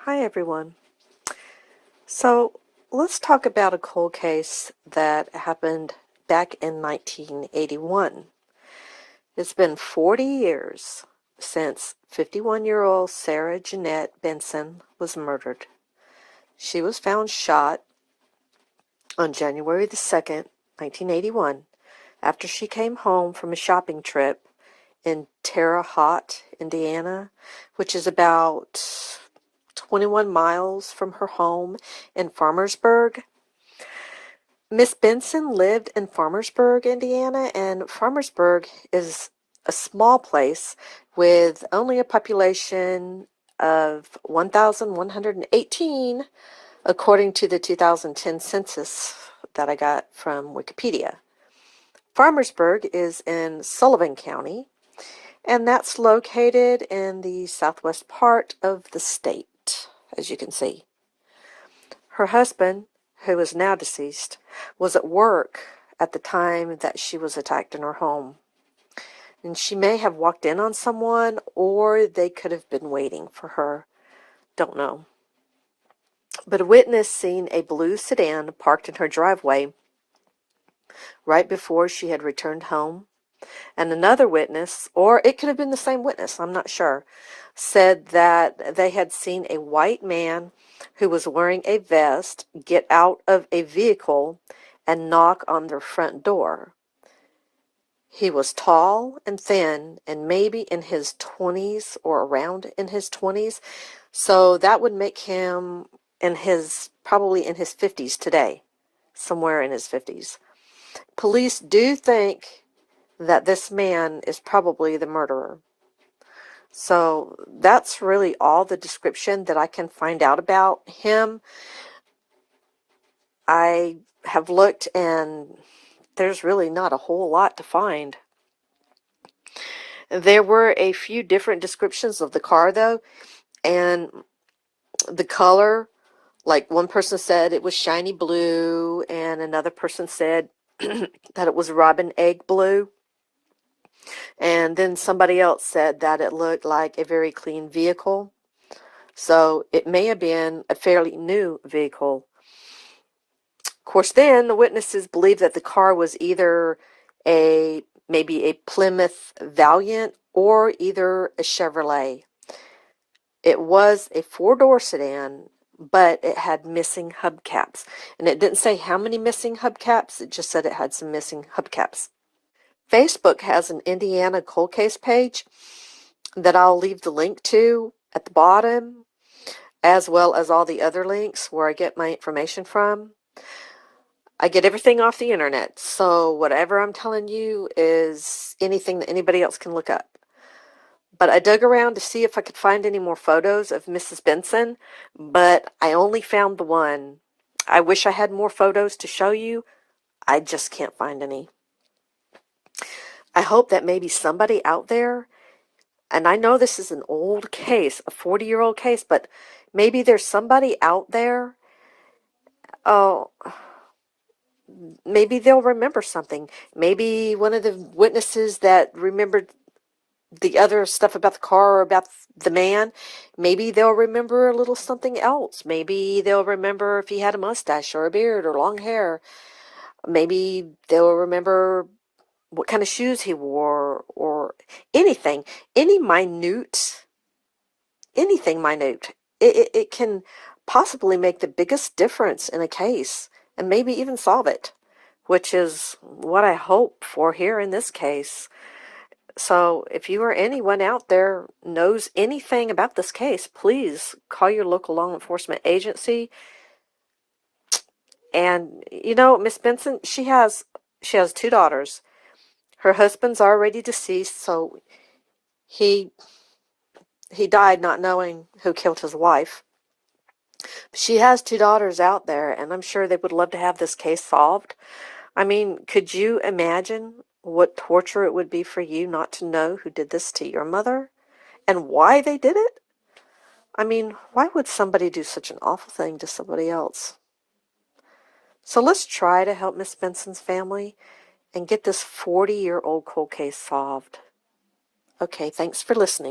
Hi everyone. So let's talk about a cold case that happened back in 1981. It's been 40 years since 51-year-old Sarah Jeanette Benson was murdered. She was found shot on January the 2nd, 1981, after she came home from a shopping trip in Terre Haute, Indiana, which is about 21 miles from her home in Farmersburg. Miss Benson lived in Farmersburg, Indiana, and Farmersburg is a small place with only a population of 1,118, according to the 2010 census that I got from Wikipedia. Farmersburg is in Sullivan County, and that's located in the southwest part of the state, as you can see. Her husband, who is now deceased, was at work at the time that she was attacked in her home. And she may have walked in on someone, or they could have been waiting for her. Don't know. But a witness seen a blue sedan parked in her driveway right before she had returned home. And another witness, or it could have been the same witness, I'm not sure, said that they had seen a white man who was wearing a vest get out of a vehicle and knock on their front door. He was tall and thin and maybe in his 20s or around in his 20s, so that would make him probably in his 50s today, somewhere in his 50s. Police do think that this man is probably the murderer. So that's really all the description that I can find out about him. I have looked and there's really not a whole lot to find. There were a few different descriptions of the car though, and the color, like one person said it was shiny blue and another person said that it was robin egg blue. And then somebody else said that it looked like a very clean vehicle. So it may have been a fairly new vehicle. Of course, then the witnesses believed that the car was either maybe a Plymouth Valiant or either a Chevrolet. It was a four-door sedan, but it had missing hubcaps. And it didn't say how many missing hubcaps, it just said it had some missing hubcaps. Facebook has an Indiana cold case page that I'll leave the link to at the bottom, as well as all the other links where I get my information from. I get everything off the internet, so whatever I'm telling you is anything that anybody else can look up. But I dug around to see if I could find any more photos of Mrs. Benson, but I only found the one. I wish I had more photos to show you. I just can't find any. I hope that maybe somebody out there, and I know this is an old case, a 40-year-old case, but maybe there's somebody out there, maybe they'll remember something. Maybe one of the witnesses that remembered the other stuff about the car or about the man, maybe they'll remember a little something else. Maybe they'll remember if he had a mustache or a beard or long hair. Maybe they'll remember what kind of shoes he wore or anything. Anything minute. It can possibly make the biggest difference in a case and maybe even solve it, which is what I hope for here in this case. So if you or anyone out there knows anything about this case, please call your local law enforcement agency. And you know, Miss Benson, she has two daughters. Her husband's already deceased, so he died not knowing who killed his wife. She has two daughters out there, and I'm sure they would love to have this case solved. I mean, could you imagine what torture it would be for you not to know who did this to your mother and why they did it? I mean, why would somebody do such an awful thing to somebody else? So let's try to help Miss Benson's family and get this 40-year-old cold case solved. Okay, thanks for listening.